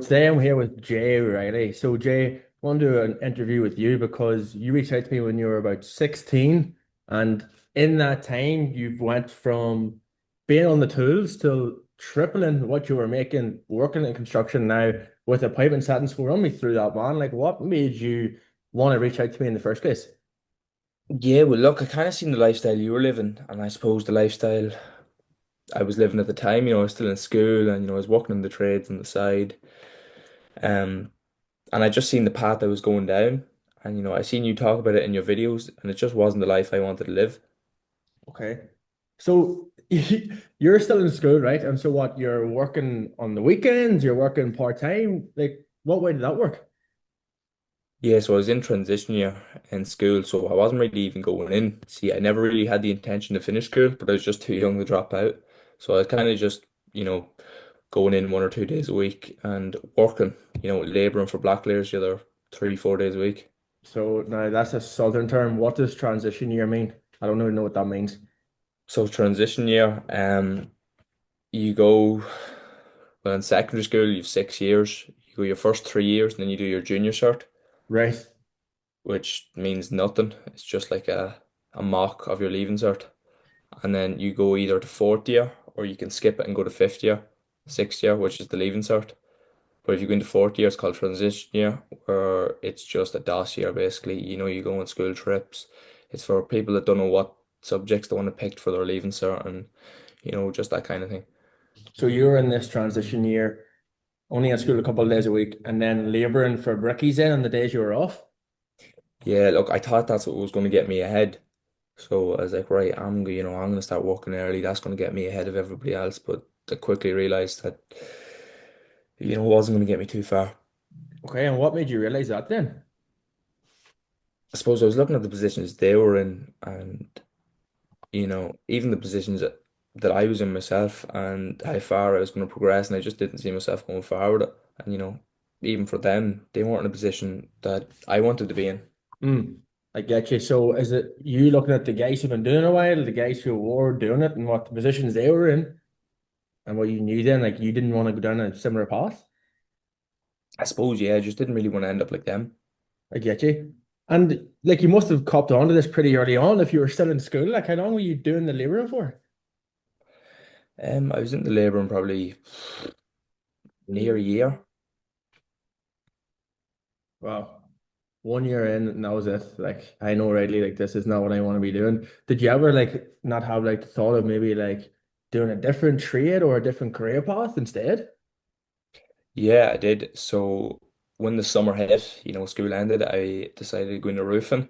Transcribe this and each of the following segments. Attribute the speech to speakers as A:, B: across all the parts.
A: Today I'm here with Jay Riley. So Jay, I want to do an interview with you because you reached out to me when you were about 16, and in that time you've went from being on the tools to tripling what you were making working in construction now with a pipe and satin. So run me through that, man. Like what made you want to reach out to me in the first place?
B: Yeah, well, look, I kind of seen the lifestyle you were living, and I suppose the lifestyle I was living at the time. I was still in school, and I was working in the trades on the side. Um, and I just seen the path I was going down, and I seen you talk about it in your videos, and it just wasn't the life I wanted to live.
A: Okay. So you're still in school, right? And so what, you're working on the weekends, you're working part-time? Like what way did that work?
B: Yeah, so I was in transition year in school, so I wasn't really even going in. See, I never really had the intention to finish school, but I was just too young to drop out. So I was kind of just, going in 1 or 2 days a week and working, laboring for Blacklayers the other 3, 4 days a week.
A: So now that's a southern term. What does transition year mean? I don't even know what that means.
B: So transition year, you go, well, in secondary school, you have 6 years. You go your first 3 years, and then you do your junior cert,
A: Right.
B: which means nothing. It's just like a mock of your leaving cert. And then you go either to fourth year, or you can skip it and go to fifth year, sixth year, which is the leaving cert. But if you go into fourth year, it's called transition year, where it's just a DOS year basically. You go on school trips. It's for people that don't know what subjects they want to pick for their leaving cert, and just that kind of thing.
A: So you're in this transition year, only at school a couple of days a week, and then laboring for brickies in on the days you were off.
B: Yeah, look, I thought that's what was going to get me ahead. So I was like, right, I'm gonna start working early. That's gonna get me ahead of everybody else. But I quickly realized that, it wasn't gonna get me too far.
A: Okay, and what made you realize that then?
B: I suppose I was looking at the positions they were in, and even the positions that I was in myself, and how far I was going to progress, and I just didn't see myself going far with it. And even for them, they weren't in a position that I wanted to be in.
A: Hmm. I get you. So is it you looking at the guys who've been doing it a while, the guys who were doing it and what the positions they were in and what you knew then, like you didn't want to go down a similar path?
B: I suppose, yeah, I just didn't really want to end up like them.
A: I get you. And like you must have copped onto this pretty early on if you were still in school. Like how long were you doing the labouring for?
B: I was in the labour probably near a year.
A: Wow. 1 year in and that was it. Like I know rightly like this is not what I want to be doing. Did you ever like not have like thought of maybe like doing a different trade or a different career path instead?
B: Yeah, I did. So when the summer hit, school ended, I decided to go into roofing.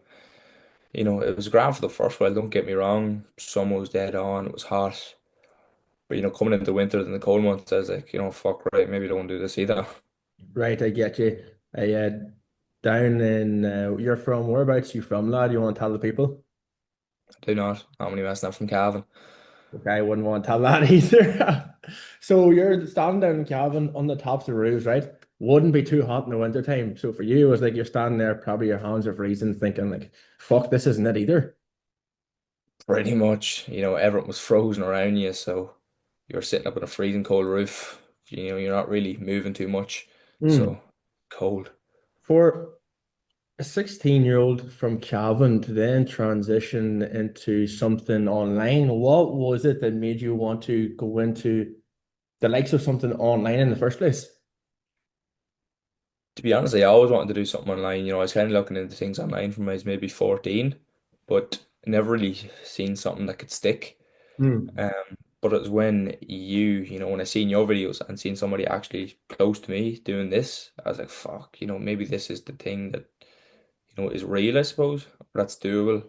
B: It was grand for the first while, don't get me wrong. Summer was dead on, it was hot. But coming into winter and the cold months, I was like, fuck right, maybe don't do this either.
A: Right, I get you. I down in you're from whereabouts you from, lad? You want to tell the people?
B: I do not. How many messing up from Calvin?
A: Okay, I wouldn't want to tell that either. So you're standing down in Calvin on the tops of the roofs, right? Wouldn't be too hot in the winter time. So for you, it was like you're standing there, probably your hands are freezing, thinking like, fuck, this isn't it either.
B: Pretty much, everything was frozen around you, so you're sitting up on a freezing cold roof. You're not really moving too much,
A: Hmm.
B: so cold.
A: For a 16-year-old from Calvin to then transition into something online, what was it that made you want to go into the likes of something online in the first place?
B: To be honest, I always wanted to do something online. I was kind of looking into things online from when I was maybe 14, but I never really seen something that could stick.
A: Hmm.
B: But it was when when I seen your videos and seen somebody actually close to me doing this, I was like, fuck, maybe this is the thing that, is real, I suppose, or that's doable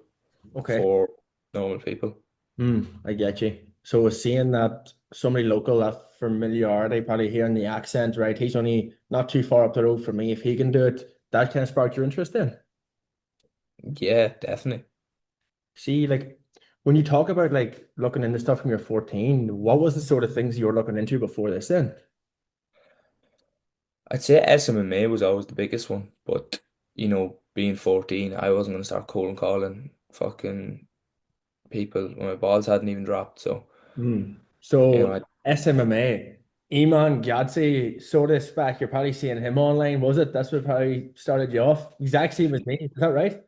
A: Okay.
B: for normal people.
A: Hmm. I get you. So seeing that somebody local, that familiarity, probably hearing the accent, right? He's only not too far up the road from me. If he can do it, that kind of sparked your interest then.
B: Yeah, definitely.
A: See, like when you talk about like looking into stuff from your 14, what was the sort of things you were looking into before this then?
B: I'd say SMMA was always the biggest one, but being 14, I wasn't gonna start cold calling fucking people when my balls hadn't even dropped. So,
A: Hmm.
B: you know,
A: So
B: I,
A: SMMA. Iman Gadzhi sort of spec. You're probably seeing him online, was it? That's what probably started you off. Exact same as me. Is that right?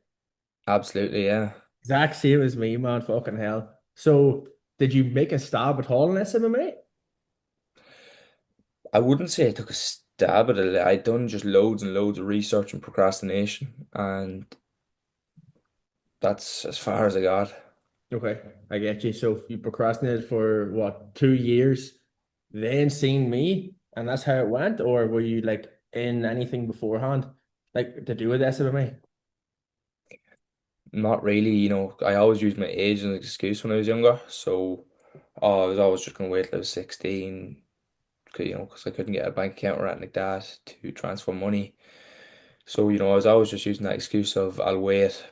B: Absolutely, yeah.
A: Exact same as me, man. Fucking hell. So, did you make a stab at all in this MMA?
B: I wouldn't say I took a stab at it. I'd done just loads and loads of research and procrastination, and that's as far as I got.
A: Okay, I get you. So you procrastinated for what, 2 years, then seen me, and that's how it went, or were you like in anything beforehand, like to do with SMA?
B: Not really, I always used my age as an excuse when I was younger. So I was always just going to wait till I was 16, because I couldn't get a bank account or anything like that to transfer money. So, I was always just using that excuse of I'll wait.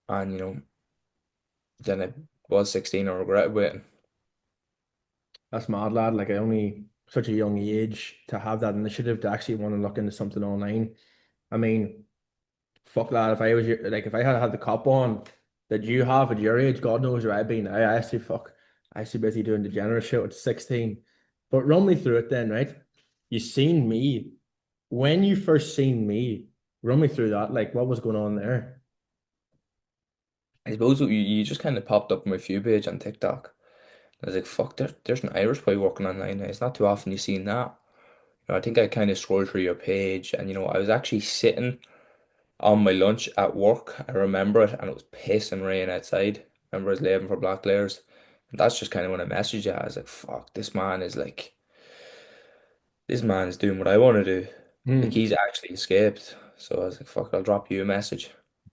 B: And, then I was 16, I regretted waiting.
A: That's mad, lad. Like, I only such a young age to have that initiative to actually want to look into something online. I mean, fuck, lad. If I was like, if I had had the cop on that you have at your age, God knows where I'd been. I actually fuck. I actually busy doing degenerate shit at 16. But run me through it then, right? You seen me when you first seen me. Run me through that. Like, what was going on there?
B: I suppose you just kind of popped up on my view page on TikTok. I was like, fuck, there's an Irish boy working online now. It's not too often you see that. I think I kind of scrolled through your page and, I was actually sitting on my lunch at work. I remember it, and it was pissing rain outside. I remember I was leaving for Black Layers. And that's just kind of when I messaged you. I was like, fuck, this man is doing what I want to do. Like,
A: Hmm.
B: he's actually escaped. So I was like, fuck, I'll drop you a message.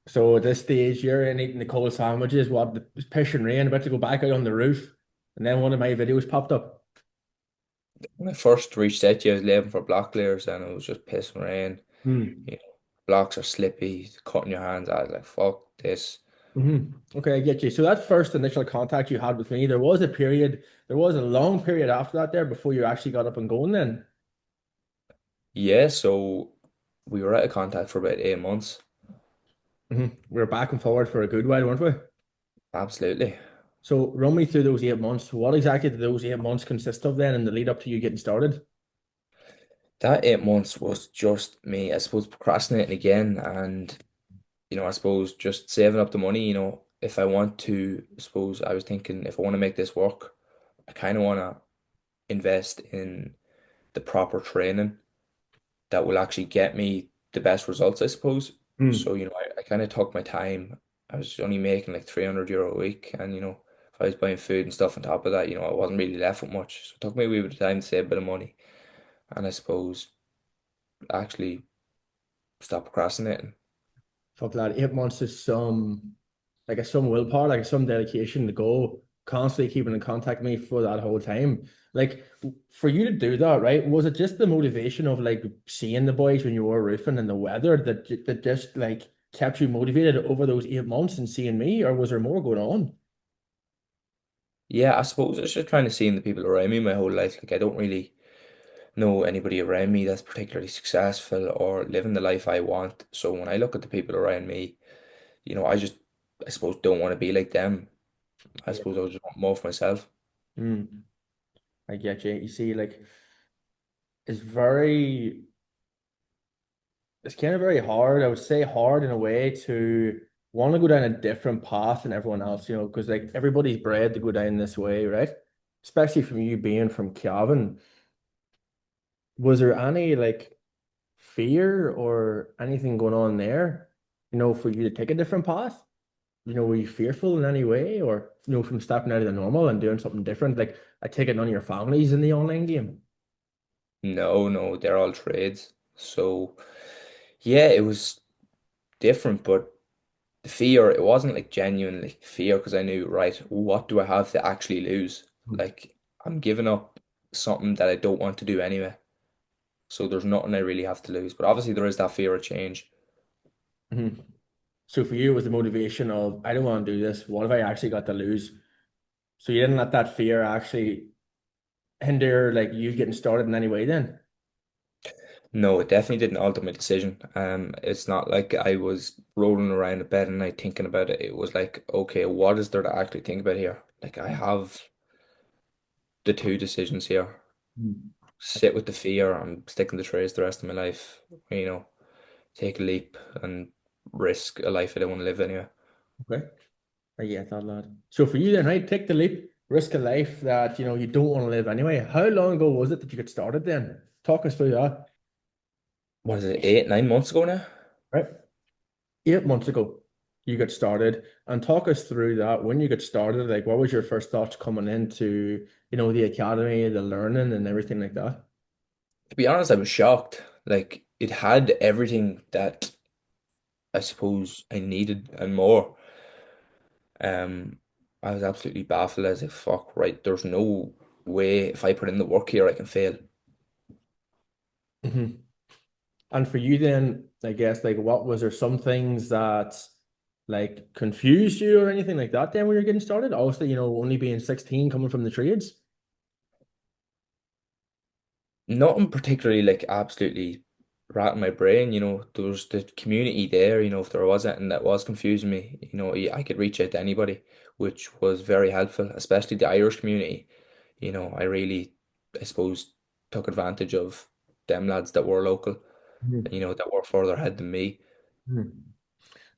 A: So at this stage, you're in eating the cold sandwiches, what, it's pissing rain, about to go back out on the roof, and then one of my videos popped up.
B: When I first reached out to you, I was leaving for Black Layers, and it was just pissing rain.
A: Hmm.
B: You know, blocks are slippy, cutting your hands. I was like, fuck this.
A: Okay, I get you. So that first initial contact you had with me, there was a long period after that there before you actually got up and going then.
B: Yeah, so we were out of contact for about 8 months.
A: We were back and forward for a good while, weren't we?
B: Absolutely.
A: So run me through those 8 months. What exactly did those 8 months consist of then in the lead up to you getting started?
B: That 8 months was just me, I suppose, procrastinating again, and I suppose just saving up the money. If I want to, I suppose I was thinking if I want to make this work, I kind of want to invest in the proper training that will actually get me the best results, I suppose. So,
A: Hmm.
B: I kind of took my time. I was only making like €300 a week, and if I was buying food and stuff on top of that, I wasn't really left with much. So it took me a wee bit of time to save a bit of money, and I suppose actually stop procrastinating.
A: Fuck that. 8 months is some willpower, like some dedication to go constantly keeping in contact with me for that whole time. Like for you to do that, right? Was it just the motivation of like seeing the boys when you were roofing and the weather that just like kept you motivated over those 8 months and seeing me, or was there more going on?
B: Yeah, I suppose it's just trying to see in the people around me my whole life. Like, I don't really know anybody around me that's particularly successful or living the life I want. So when I look at the people around me, I suppose, don't want to be like them. I
A: Yeah.
B: suppose I just want more for myself.
A: Mm, I get you. You see, like it's very it's kind of very hard. I would say hard in a way to want to go down a different path than everyone else, because like everybody's bred to go down this way, right? Especially from you being from Cavan. Was there any like fear or anything going on there, for you to take a different path? Were you fearful in any way or, from stepping out of the normal and doing something different? Like, I take it none of your families in the online game.
B: No, no, they're all trades. So yeah, it was different, but the fear, it wasn't like genuine like fear because I knew, right, what do I have to actually lose? Like, I'm giving up something that I don't want to do anyway. So there's nothing I really have to lose. But obviously there is that fear of change.
A: Mhm. So for you, it was the motivation of, I don't want to do this. What have I actually got to lose? So you didn't let that fear actually hinder like you getting started in any way then?
B: No, it definitely didn't alter my decision. It's not like I was rolling around in bed and night thinking about it. It was like, okay, what is there to actually think about here? Like, I have the two decisions here. sit with the fear. I'm sticking to trays the rest of my life. You know, take a leap and risk a life I don't want to live anyway.
A: Okay. I get that, lad. So for you then, right, take the leap, risk a life that you don't want to live anyway. How long ago was it that you got started then? Talk us through that.
B: What is it, 8, 9 months ago now?
A: Right. 8 months ago, you got started, and talk us through that. When you got started, like what was your first thoughts coming into, the academy, the learning and everything like that?
B: To be honest, I was shocked. Like it had everything that I suppose I needed and more. Um, I was absolutely baffled as if fuck, right, there's no way if I put in the work here I can fail.
A: Hmm. And for you then, I guess, like what was there some things that like confused you or anything like that then when you're getting started? Obviously, only being 16 coming from the trades.
B: Nothing particularly like absolutely rattled my brain, there was the community there, if there was anything that was confusing me, I could reach out to anybody, which was very helpful, especially the Irish community. I really, I suppose, took advantage of them lads that were local, that were further ahead than me.
A: Mhm.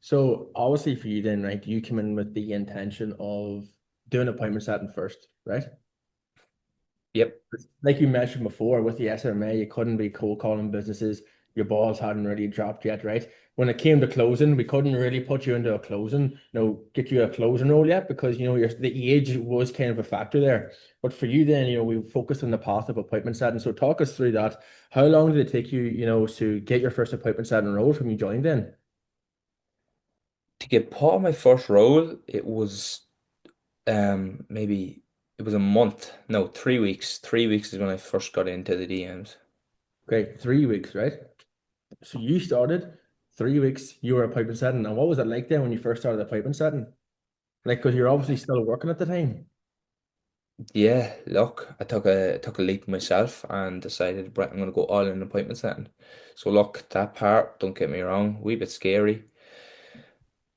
A: So obviously for you then, right, you come in with the intention of doing appointment setting first, right?
B: Yep.
A: Like you mentioned before, with the SMA, you couldn't be cold calling businesses. Your balls hadn't really dropped yet, right? When it came to closing, we couldn't really put you into a closing, get you a closing role yet because the age was kind of a factor there. But for you then, we focused on the path of appointment setting. So talk us through that. How long did it take you, to get your first appointment setting role from you joined in?
B: To get part of my first role, it was maybe it was a month. No, 3 weeks. 3 weeks is when I first got into the DMs.
A: Okay, 3 weeks, right? So you started 3 weeks, you were a piping setting. And what was it like then when you first started the piping setting? Like, because you're obviously still working at the time.
B: Yeah, look, I took a leap myself and decided, right, I'm gonna go all in appointment setting. So look, that part, don't get me wrong, wee bit scary,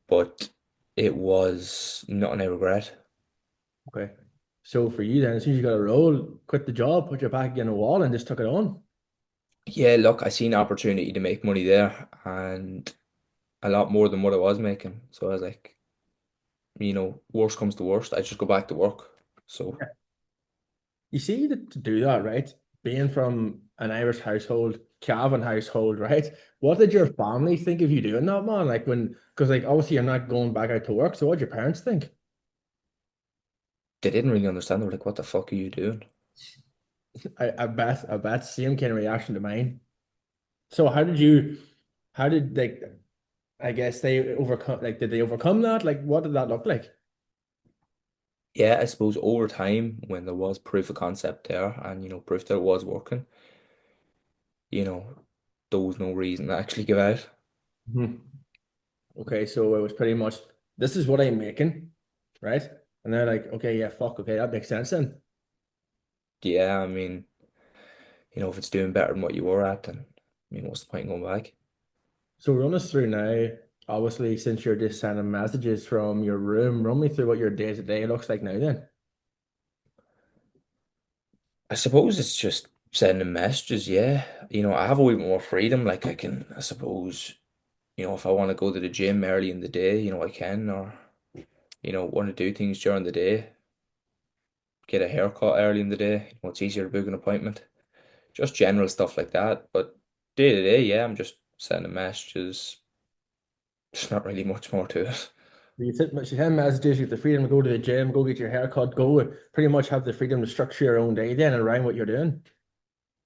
B: but it was nothing I regret.
A: Okay. So for you then, as soon as you got a role, quit the job, put your back against the wall and just took it on.
B: Yeah, look, I seen opportunity to make money there and a lot more than what I was making. So I was like, worst comes to worst, I just go back to work. So
A: You see that to do that, right? Being from an Irish household, Cavan household, right? What did your family think of you doing that, man? Like because like obviously you're not going back out to work, so what did your parents think?
B: they didn't really understand. They were like, what the fuck are you doing?
A: I bet same kind of reaction to mine. So how did like I guess they overcome like did they overcome that? Like what did that look like?
B: Yeah, I suppose over time, when there was proof of concept there and, proof that it was working, you know, there was no reason to actually give out.
A: Mhm. Okay, so it was pretty much this is what I'm making, right? And they're like, okay, yeah, fuck, okay, that makes sense then.
B: Yeah, I mean, if it's doing better than what you were at, then, what's the point in going back?
A: So run us through now. Obviously, since you're just sending messages from your room, run me through what your day to day looks like now then.
B: I suppose it's just sending messages, yeah. I have a wee bit more freedom. Like I can, I suppose, if I want to go to the gym early in the day, I can, or, want to do things during the day, get a haircut early in the day, it's easier to book an appointment. Just general stuff like that. But day to day, yeah, I'm just sending messages. There's not really much more to it.
A: You send messages, you have the freedom to go to the gym, go get your haircut, go pretty much have the freedom to structure your own day then around what you're doing.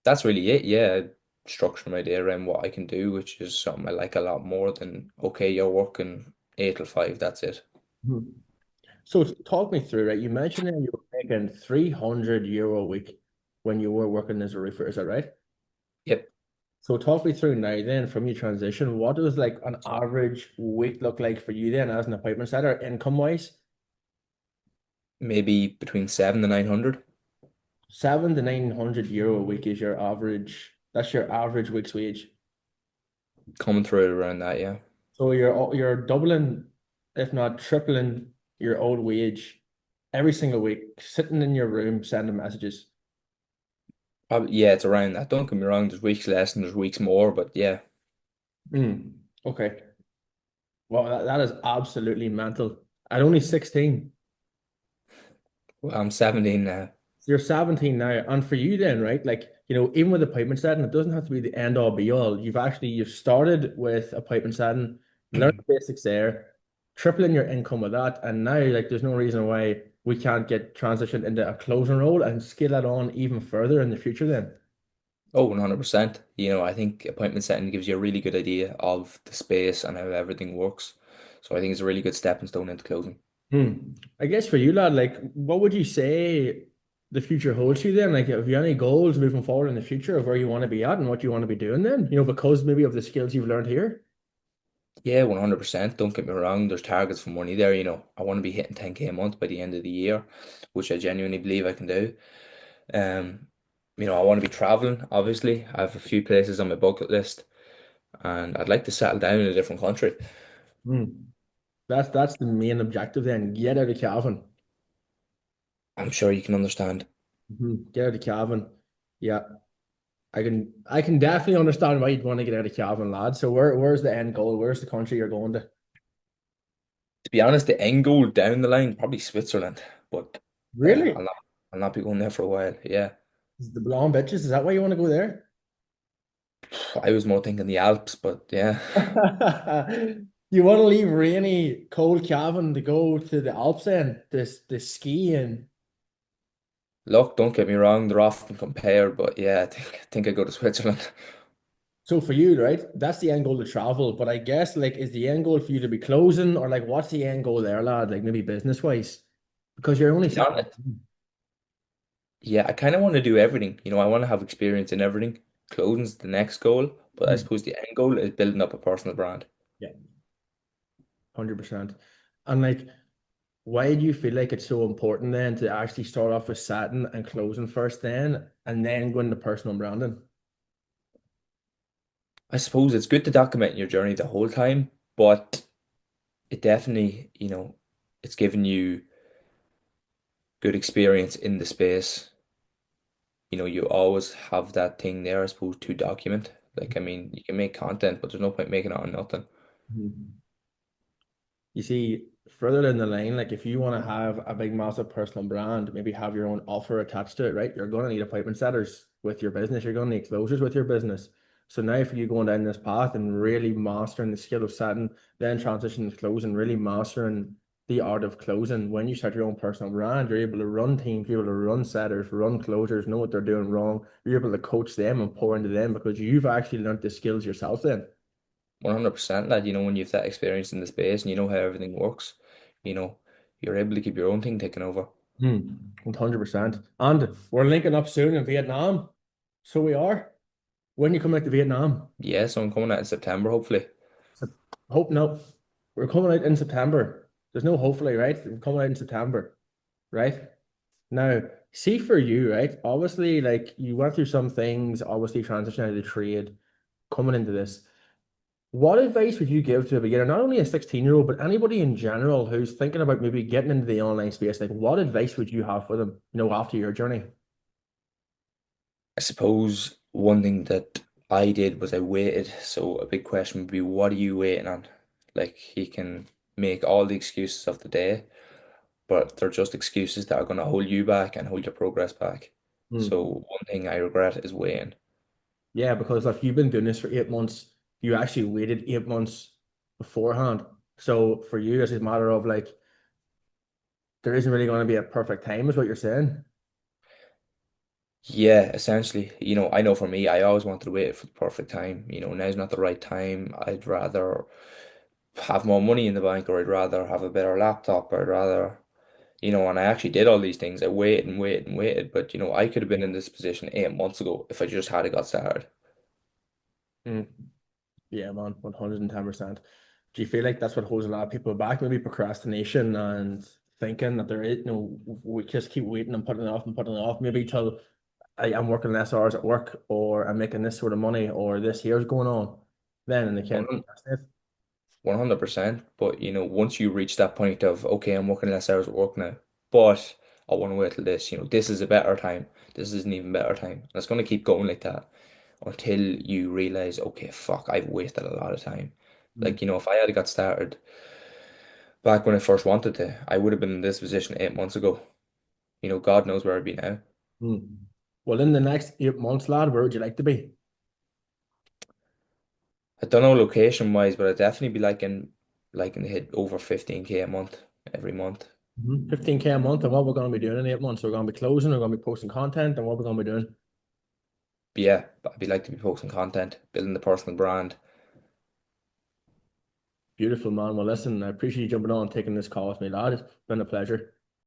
B: That's really it. Yeah, I structure my day around what I can do, which is something I like a lot more than, okay, you're working 8 till 5, that's it.
A: Mhm. So talk me through, right? You mentioned that you were making €300 a week when you were working as a roofer, is that right?
B: Yep,
A: So talk me through now then from your transition, what does like an average week look like for you then as an appointment setter income wise?
B: maybe between 7 to 900.
A: €700 to €900 a week is your average, that's your average week's wage.
B: Coming through around that, yeah.
A: So you're doubling, if not tripling your old wage every single week, sitting in your room sending messages.
B: Probably, yeah, it's around that. Don't get me wrong, there's weeks less and there's weeks more, but yeah,
A: Mm. Okay. Well, that is absolutely mental. At only 16.
B: well, I'm 17 now.
A: So you're 17 now. And for you then, right? Like, even with appointment setting, it doesn't have to be the end all be all. You've started with appointment setting, learned the basics there, tripling your income with that. And now like there's no reason why we can't get transitioned into a closing role and scale that on even further in the future then.
B: Oh, 100%. I think appointment setting gives you a really good idea of the space and how everything works. So I think it's a really good stepping stone into closing.
A: I guess for you, lad, like what would you say the future holds you then? Like have you any goals moving forward in the future of where you want to be at and what you want to be doing then? Because maybe of the skills you've learned here?
B: Yeah, 100%. Don't get me wrong, there's targets for money there. I want to be hitting 10K a month by the end of the year, which I genuinely believe I can do. Um, I want to be traveling, obviously. I have a few places on my bucket list, and I'd like to settle down in a different country.
A: Hmm. That's the main objective then. Get out of Cavan.
B: I'm sure you can understand.
A: Get out of Cavan. Yeah. I can definitely understand why you'd want to get out of Cavan, lad. So where's the end goal? Where's the country you're going to?
B: To be honest, the end goal down the line, probably Switzerland, but uh,
A: Really?
B: I'll not, I'll not be going there for a while. Yeah.
A: Is the blonde bitches? Is that why you want to go there?
B: I was more thinking the Alps, but yeah.
A: You want to leave rainy, cold Cavan to go to the Alps then? This skiing.
B: Look, don't get me wrong, they're often compared, but yeah, I think I go to Switzerland.
A: So for you, right? That's the end goal to travel. But I guess like is the end goal for you to be closing or like what's the end goal there, lad? Like maybe business wise? Because you're only
B: To be
A: set.
B: honest, yeah, I kind of want to do everything. I want to have experience in everything. Clothing's the next goal, but I
A: Hmm.
B: suppose the end goal is building up a personal brand.
A: Yeah, 100%. And like, why do you feel like it's so important then to actually start off with satin and closing first and then go into personal branding?
B: I suppose it's good to document your journey the whole time, but it definitely, it's given you good experience in the space. You always have that thing there, I suppose, to document. Like, I mean, you can make content, but there's no point making it on nothing.
A: Mhm. You see, further down the line, like if you want to have a big, massive personal brand, maybe have your own offer attached to it, right? You're going to need appointment setters with your business. You're going to need closures with your business. So now, for you going down this path and really mastering the skill of setting, then transitioning to closing, really mastering the art of closing. When you start your own personal brand, you're able to run teams, you're able to run setters, run closers, know what they're doing wrong. You're able to coach them and pour into them because you've actually learned the skills yourself then.
B: 100% lad, when you've that experience in the space and you know how everything works, you know, you're able to keep your own thing taken over.
A: 100%. And we're linking up soon in Vietnam. So we are. When you come back to Vietnam?
B: Yeah, so I'm coming out in September, hopefully.
A: So, hope no. We're coming out in September. There's no hopefully, right? We're coming out in September, right? Now, see for you, right? Obviously, like you went through some things, obviously transition out of the trade, coming into this. What advice would you give to a beginner, not only a 16-year-old, but anybody in general who's thinking about maybe getting into the online space? Like, what advice would you have for them, after your journey?
B: I suppose one thing that I did was I waited. So a big question would be, what are you waiting on? Like, he can make all the excuses of the day, but they're just excuses that are going to hold you back and hold your progress back. So
A: Hmm.
B: one thing I regret is waiting.
A: Yeah, because if you've been doing this for 8 months, you actually waited 8 months beforehand. So for you, it's a matter of like there isn't really going to be a perfect time, is what you're saying.
B: Yeah, essentially, I know for me, I always wanted to wait for the perfect time. Now's not the right time. I'd rather have more money in the bank, or I'd rather have a better laptop, or I'd rather, and I actually did all these things. I waited and waited and waited, but I could have been in this position 8 months ago if I just had got started.
A: Mm. Yeah, man, 110%. Do you feel like that's what holds a lot of people back? Maybe procrastination and thinking that there is, we just keep waiting and putting it off and putting it off, maybe till I'm working less hours at work or I'm making this sort of money or this here's going on. Then and they can't.
B: 100%. But once you reach that point of, okay, I'm working less hours at work now, but I want to wait till this, this is a better time. This is an even better time. And it's going to keep going like that until you realize, okay, fuck, I've wasted a lot of time.
A: Mm.
B: Like, if I had got started back when I first wanted to, I would have been in this position 8 months ago. God knows where I'd be now.
A: Mm. Well, in the next 8 months, lad, where would you like to be?
B: I don't know location wise, but I'd definitely be liking to hit over 15K a month every month.
A: 15K a month, and what we're going to be doing in 8 months? We're going to be closing, we're going to be posting content, and what we're going to be doing.
B: But yeah, but I'd be like to be posting content, building the personal brand.
A: Beautiful, man. Well, listen, I appreciate you jumping on and taking this call with me, lad. It's been a pleasure.